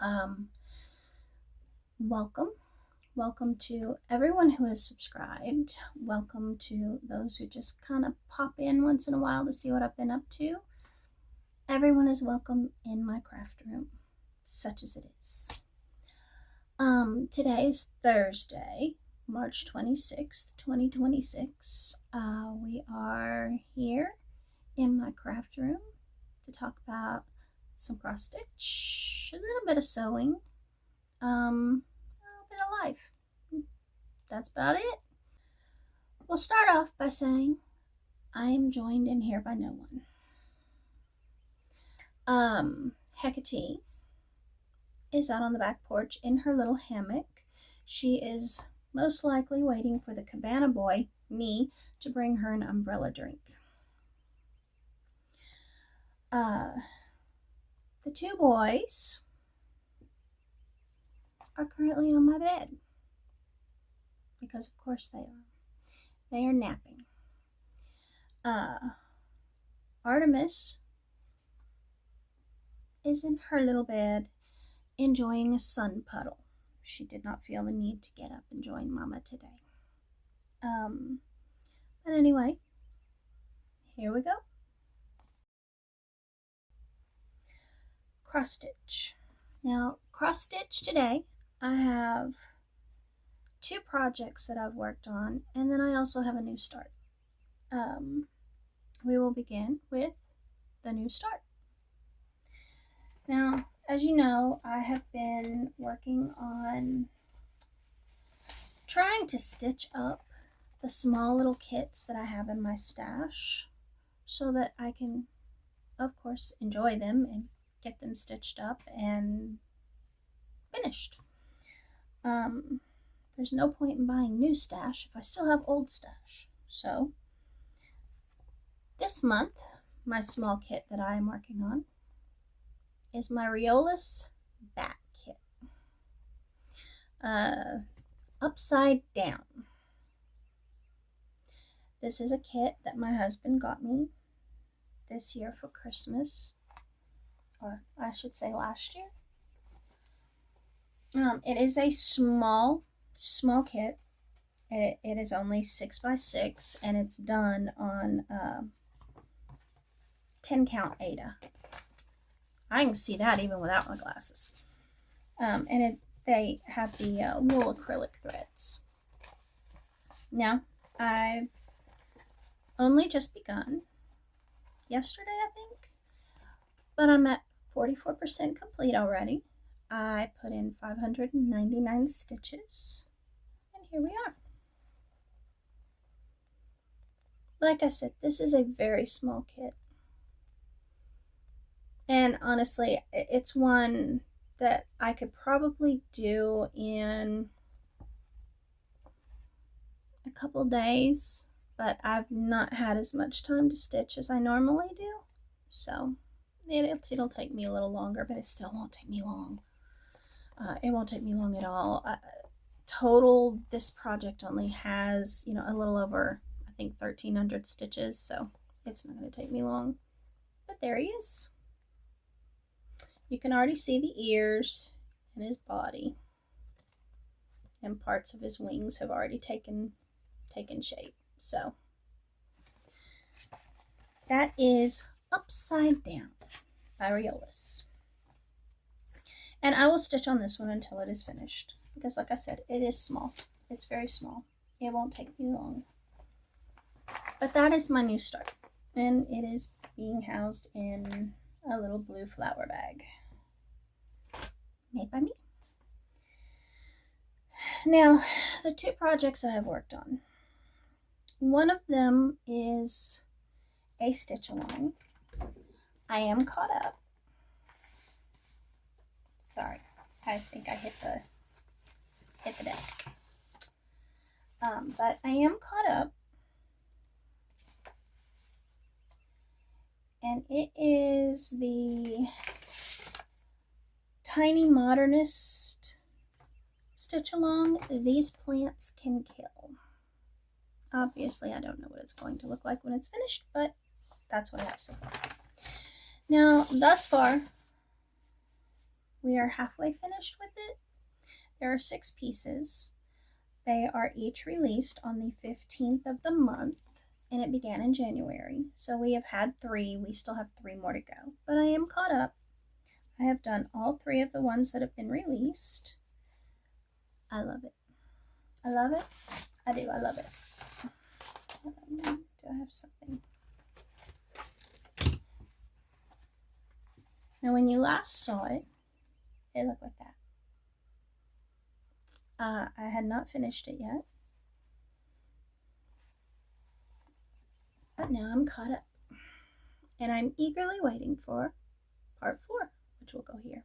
Um, welcome. Welcome to everyone who has subscribed. Welcome to those who just kind of pop in once in a while to see what I've been up to. Everyone is welcome in my craft room, such as it is. Today is Thursday, March 26th, 2026. We are here in my craft room to talk about some cross stitch, a little bit of sewing, a little bit of life. That's about it. We'll start off by saying I am joined in here by no one. Hecate is out on the back porch in her little hammock. She is most likely waiting for the cabana boy, me, to bring her an umbrella drink. The two boys are currently on my bed because of course they are. They are napping. Artemis is in her little bed enjoying a sun puddle. She did not feel the need to get up and join Mama today. But anyway, here we go. Cross stitch. Now, cross stitch today, I have two projects that I've worked on, and then I also have a new start. We will begin with the new start. Now, as you know, I have been working on trying to stitch up the small little kits that I have in my stash so that I can, of course, enjoy them and get them stitched up and finished. There's no point in buying new stash if I still have old stash. So this month, my small kit that I am working on is my Riolis back kit. Upside down. This is a kit that my husband got me this year for Christmas, or I should say last year. It is a small kit. It is only 6x6, and it's done on 10 count Aida. I can see that even without my glasses. They have the wool acrylic threads. Now, I've only just begun yesterday, I think, but I'm at 44% complete already. I put in 599 stitches, and here we are. Like I said, this is a very small kit. And honestly, it's one that I could probably do in a couple days, but I've not had as much time to stitch as I normally do. So it'll take me a little longer, but it still won't take me long. It won't take me long at all. Total, this project only has, a little over, I think, 1,300 stitches, so it's not going to take me long. But there he is. You can already see the ears and his body, and parts of his wings have already taken shape. So that is Upside Down by Riolis. And I will stitch on this one until it is finished, because like I said, it is small. It's very small. It won't take me long. But that is my new start, and it is being housed in a little blue flower bag made by me. Now, the two projects I have worked on. One of them is a stitch along. I am caught up. Sorry, I think I hit the desk. But I am caught up. And it is the Tiny Modernist stitch along. These plants can kill. Obviously, I don't know what it's going to look like when it's finished, but that's what I have so far. Now, thus far, we are halfway finished with it. There are 6 pieces. They are each released on the 15th of the month, and it began in January. So we have had 3. We still have 3 more to go, but I am caught up. I have done all 3 of the ones that have been released. I love it. I love it. I do. I love it. Do I have something? Now, when you last saw it, it looked like that. I had not finished it yet, but now I'm caught up, and I'm eagerly waiting for part 4, which will go here.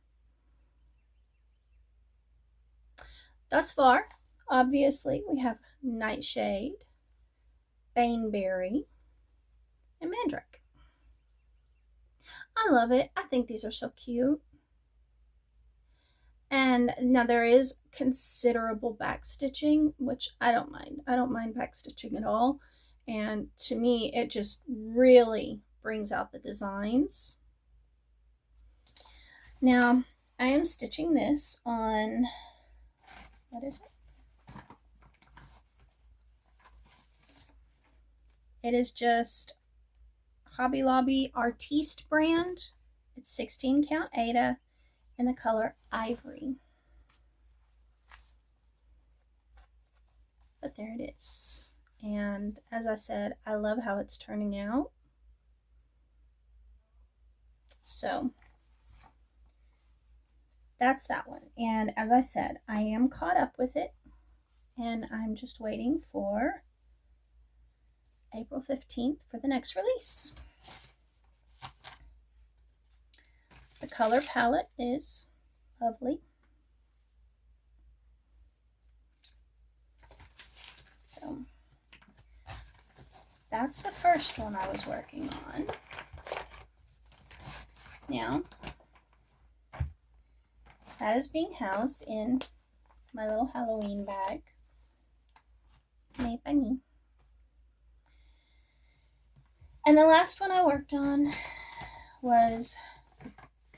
Thus far, obviously, we have Nightshade, Baneberry, and Mandrake. I love it. I think these are so cute. And now there is considerable backstitching, which I don't mind. I don't mind backstitching at all. And to me, it just really brings out the designs. Now, I am stitching this on, what is it? It is just Hobby Lobby Artiste brand. It's 16 count Aida in the color Ivory. But there it is. And as I said, I love how it's turning out. So that's that one. And as I said, I am caught up with it, and I'm just waiting for April 15th for the next release. The color palette is lovely. So that's the first one I was working on. Now, that is being housed in my little Halloween bag made by me. And the last one I worked on was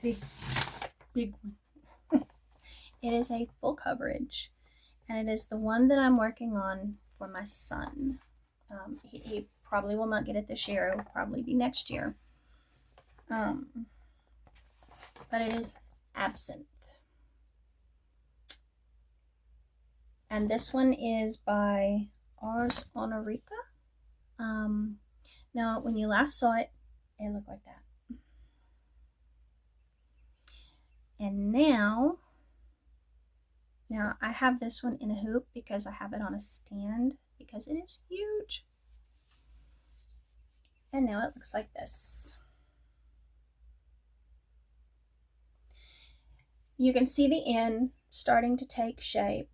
big one. It is a full coverage, and it is the one that I'm working on for my son. He probably will not get it this year. It will probably be next year. But it is Absinthe. And this one is by Ars Honorica. Now, when you last saw it, it looked like that. And now I have this one in a hoop because I have it on a stand because it is huge. And now it looks like this. You can see the end starting to take shape.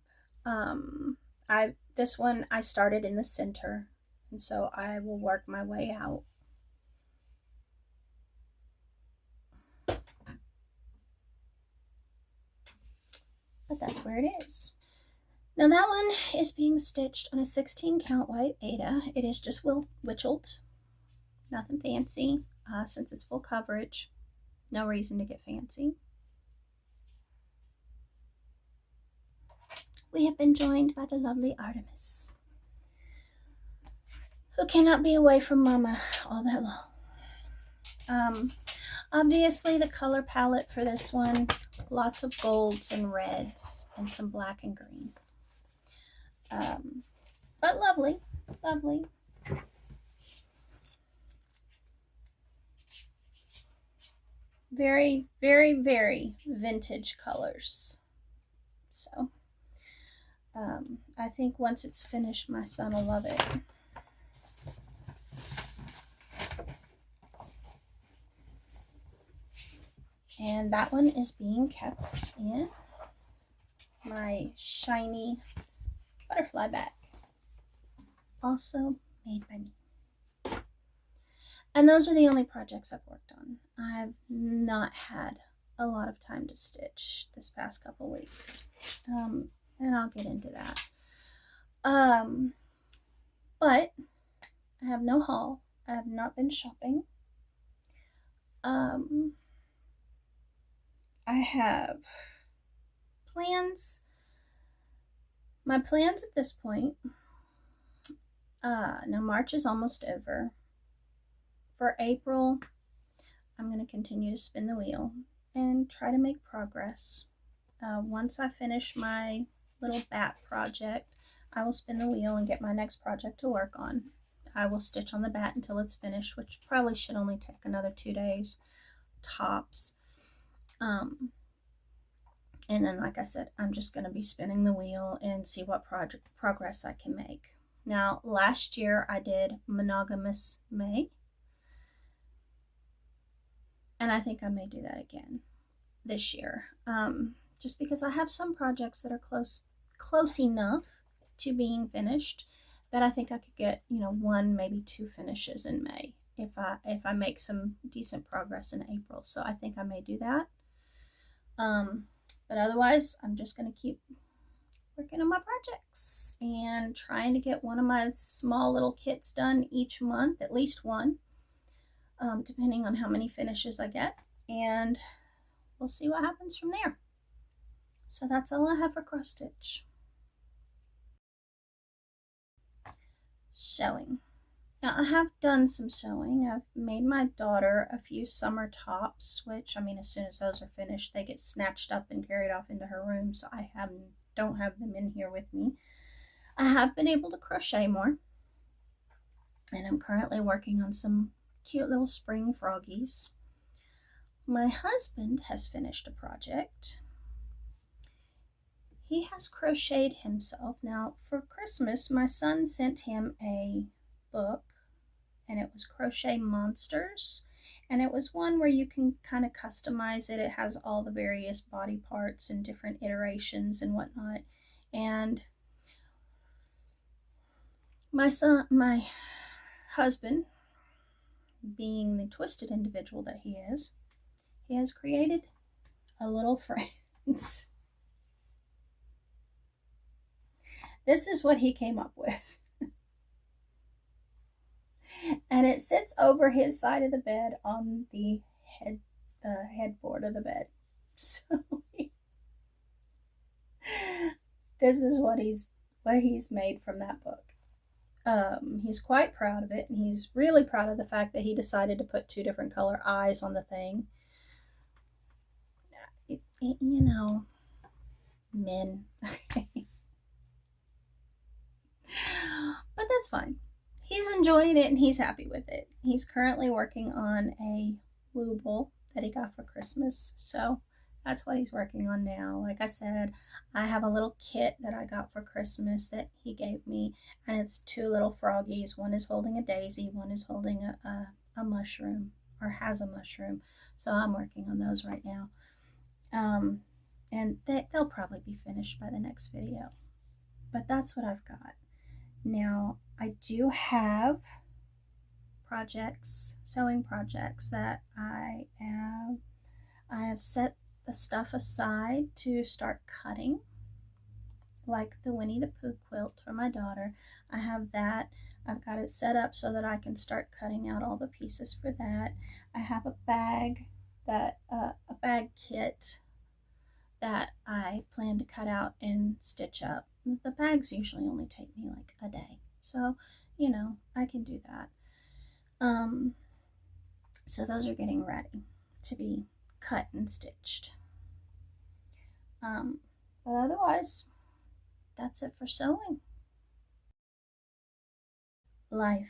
This one I started in the center, and so I will work my way out. But that's where it is. Now that one is being stitched on a 16 count white Aida. It is just witcheled, nothing fancy. Since it's full coverage, no reason to get fancy. We have been joined by the lovely Artemis, who cannot be away from Mama all that long. Obviously, the color palette for this one, lots of golds and reds and some black and green. But lovely, lovely. Very, very, very vintage colors. So, I think once it's finished, my son will love it. And that one is being kept in my shiny butterfly bag, also made by me. And those are the only projects I've worked on. I've not had a lot of time to stitch this past couple weeks, and I'll get into that. But I have no haul. I have not been shopping. I I have plans. My plans at this point, now March is almost over. For April, I'm going to continue to spin the wheel and try to make progress. Once I finish my little bat project, I will spin the wheel and get my next project to work on. I will stitch on the bat until it's finished, which probably should only take another 2 days tops. And then, like I said, I'm just going to be spinning the wheel and see what progress I can make. Now, last year I did Monogamous May, and I think I may do that again this year. Just because I have some projects that are close enough to being finished that I think I could get, 1, maybe 2 finishes in May if I make some decent progress in April. So I think I may do that. But otherwise, I'm just going to keep working on my projects and trying to get one of my small little kits done each month, at least one, depending on how many finishes I get. And we'll see what happens from there. So that's all I have for cross stitch. Sewing. Now, I have done some sewing. I've made my daughter a few summer tops, which, as soon as those are finished, they get snatched up and carried off into her room, so I don't have them in here with me. I have been able to crochet more, and I'm currently working on some cute little spring froggies. My husband has finished a project. He has crocheted himself. Now, for Christmas, my son sent him a book, and it was Crochet Monsters, and it was one where you can kind of customize it. It has all the various body parts and different iterations and whatnot. And my husband, being the twisted individual that he has created a little friends. This is what he came up with. And it sits over his side of the bed on the headboard of the bed. So this is what he's made from that book. He's quite proud of it, and he's really proud of the fact that he decided to put 2 different color eyes on the thing. Men. But that's fine. He's enjoying it and he's happy with it. He's currently working on a wooble that he got for Christmas, so that's what he's working on now. Like I said, I have a little kit that I got for Christmas that he gave me, and it's 2 little froggies. One is holding a daisy, one is holding a mushroom, or has a mushroom. So I'm working on those right now. And they'll probably be finished by the next video. But that's what I've got. Now, I do have sewing projects that I have set the stuff aside to start cutting, like the Winnie the Pooh quilt for my daughter. I have that. I've got it set up so that I can start cutting out all the pieces for that. I have a bag kit that I plan to cut out and stitch up. The bags usually only take me like a day, so I can do that. So those are getting ready to be cut and stitched. But otherwise, that's it for sewing. Life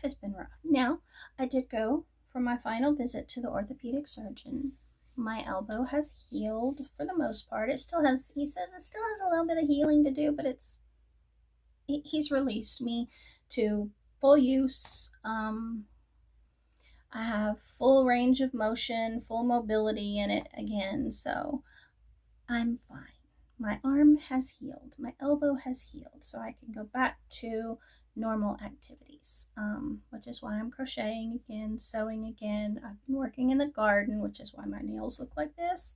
has been rough. Now, I did go for my final visit to the orthopedic surgeon. My elbow has healed for the most part. He says it still has a little bit of healing to do, but he's released me to full use. I have full range of motion, full mobility in it again, so I'm fine. My arm has healed. My elbow has healed, so I can go back to normal activities, which is why I'm crocheting again, sewing again. I've been working in the garden, which is why my nails look like this.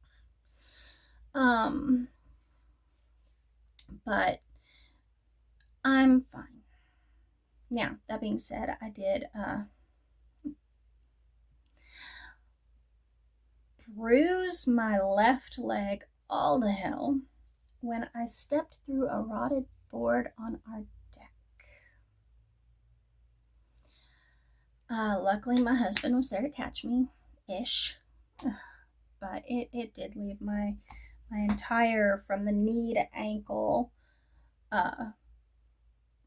But I'm fine. Now, that being said, I did bruise my left leg all to hell when I stepped through a rotted board on our deck. Luckily, my husband was there to catch me, ish. But it did leave my entire, from the knee to ankle,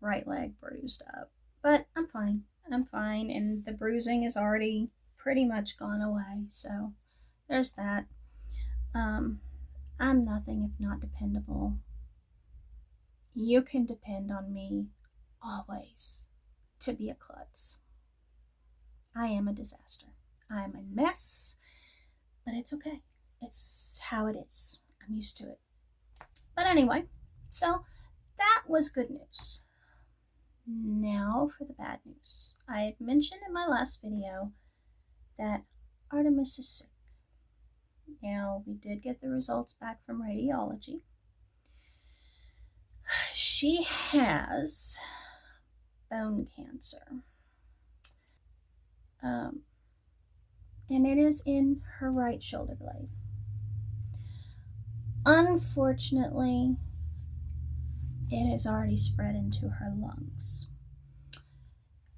right leg bruised up. But I'm fine. I'm fine, and the bruising is already pretty much gone away. So there's that. I'm nothing if not dependable. You can depend on me always to be a klutz. I am a disaster. I am a mess, but it's okay. It's how it is. I'm used to it. But anyway, so that was good news. Now for the bad news. I had mentioned in my last video that Artemis is sick. Now, we did get the results back from radiology. She has bone cancer. And it is in her right shoulder blade. Unfortunately, it has already spread into her lungs.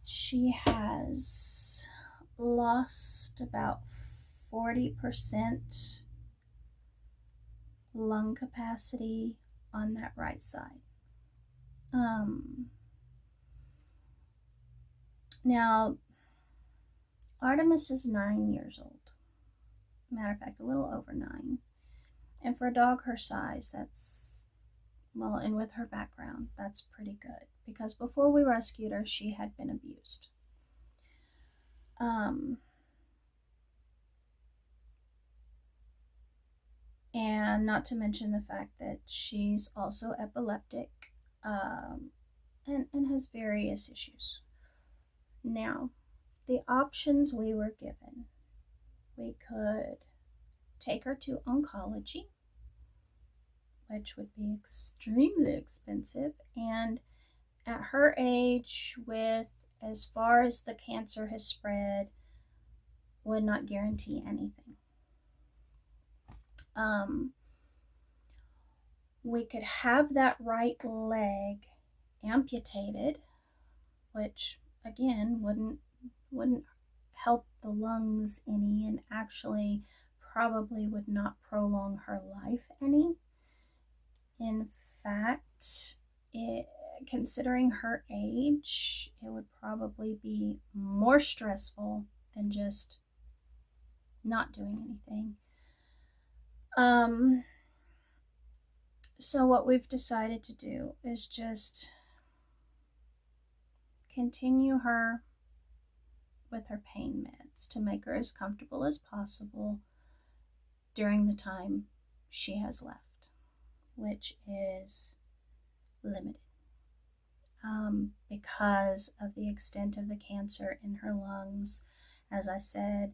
She has lost about 40% lung capacity on that right side. Now, Artemis is 9 years old. Matter of fact, a little over 9. And for a dog her size, that's, well, and with her background, that's pretty good. Because before we rescued her, she had been abused. And not to mention the fact that she's also epileptic, and has various issues. Now, the options we were given, we could take her to oncology, which would be extremely expensive, and at her age, with as far as the cancer has spread, would not guarantee anything. We could have that right leg amputated, which again wouldn't help the lungs any, and actually probably would not prolong her life any. In fact, considering her age, it would probably be more stressful than just not doing anything. So what we've decided to do is just continue her with her pain meds to make her as comfortable as possible during the time she has left, which is limited. Because of the extent of the cancer in her lungs. As I said,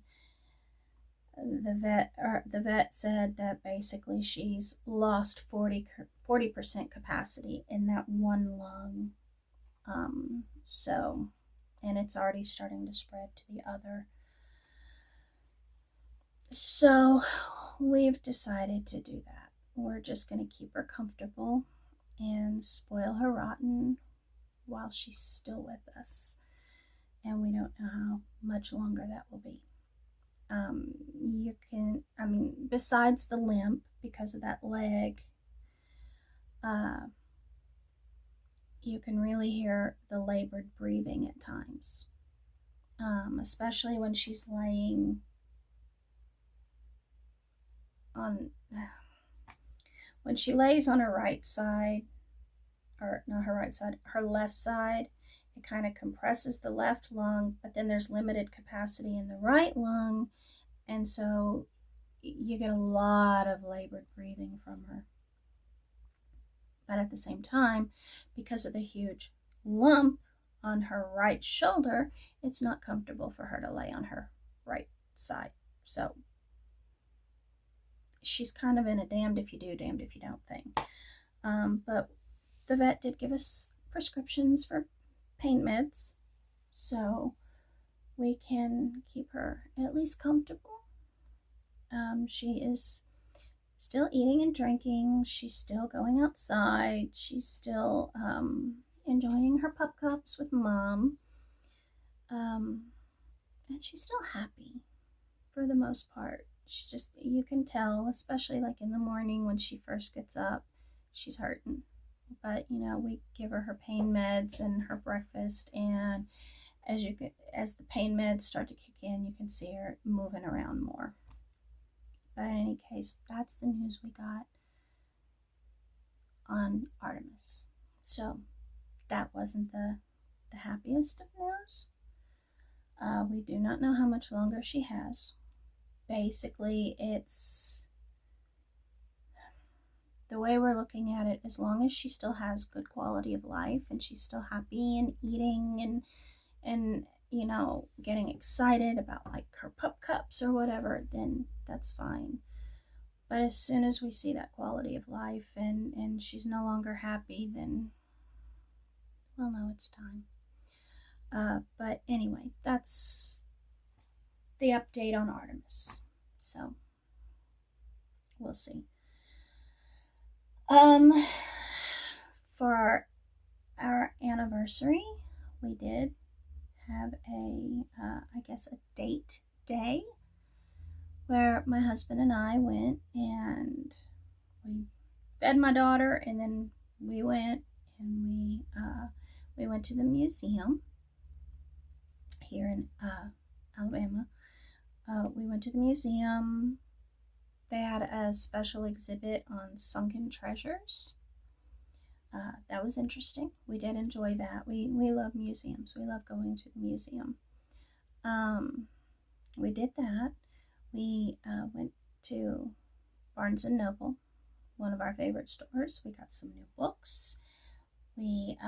the vet said that basically she's lost 40% capacity in that one lung. So, and it's already starting to spread to the other. So we've decided to do that. We're just going to keep her comfortable and spoil her rotten while she's still with us. And we don't know how much longer that will be. Besides the limp, because of that leg, you can really hear the labored breathing at times. Especially when she's laying on, when she lays on her right side, or not her right side, her left side, it kind of compresses the left lung, but then there's limited capacity in the right lung, and so you get a lot of labored breathing from her. But at the same time, because of the huge lump on her right shoulder, it's not comfortable for her to lay on her right side. So she's kind of in a damned if you do, damned if you don't thing. But the vet did give us prescriptions for pain meds, so we can keep her at least comfortable She is still eating and drinking. She's still going outside. She's still enjoying her pup cups with mom. And she's still happy for the most part. She's just, you can tell, especially like in the morning when she first gets up, she's hurting. But we give her pain meds and her breakfast, and as the pain meds start to kick in, you can see her moving around more. But in any case, that's the news we got on Artemis. So that wasn't the happiest of news. We do not know how much longer she has. Basically, it's the way we're looking at it, as long as she still has good quality of life and she's still happy and eating and getting excited about like her pup cups or whatever, then that's fine. But as soon as we see that quality of life and she's no longer happy, then we'll know it's time. But anyway, that's the update on Artemis. So we'll see. For our anniversary, we did have a date day where my husband and I went and we fed my daughter, and then we went and we went to the museum here in Alabama. We went to the museum. They had a special exhibit on sunken treasures. That was interesting. We did enjoy that. We love museums. We love going to the museum. We did that. We went to Barnes and Noble, one of our favorite stores. We got some new books. We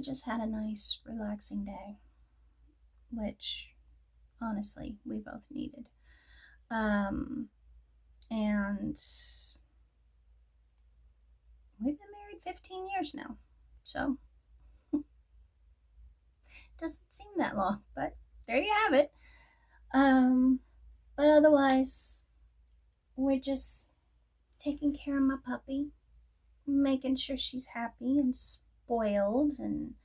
just had a nice, relaxing day, which honestly we both needed. And we've been married 15 years now, so doesn't seem that long, but there you have it. But otherwise, we're just taking care of my puppy, making sure she's happy and spoiled, and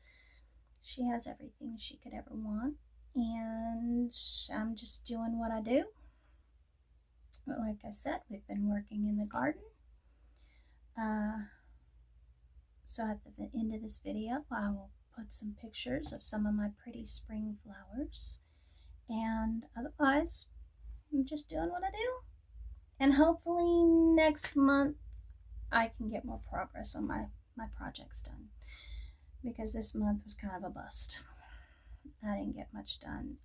she has everything she could ever want. And I'm just doing what I do. But like I said, we've been working in the garden. So at the end of this video, I will put some pictures of some of my pretty spring flowers. And otherwise, I'm just doing what I do. And hopefully next month I can get more progress on my projects done. Because this month was kind of a bust. I didn't get much done.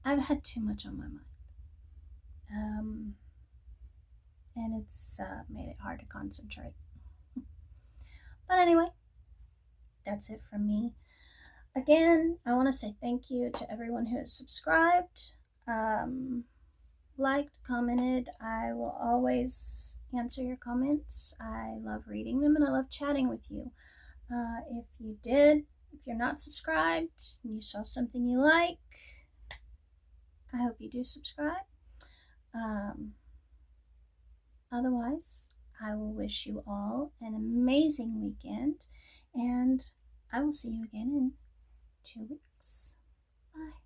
I've had too much on my mind. And it's made it hard to concentrate. But anyway, that's it from me. Again, I want to say thank you to everyone who has subscribed, liked, commented. I will always answer your comments. I love reading them and I love chatting with you. If you're not subscribed and you saw something you like, I hope you do subscribe. Otherwise, I will wish you all an amazing weekend, and I will see you again in 2 weeks. Bye.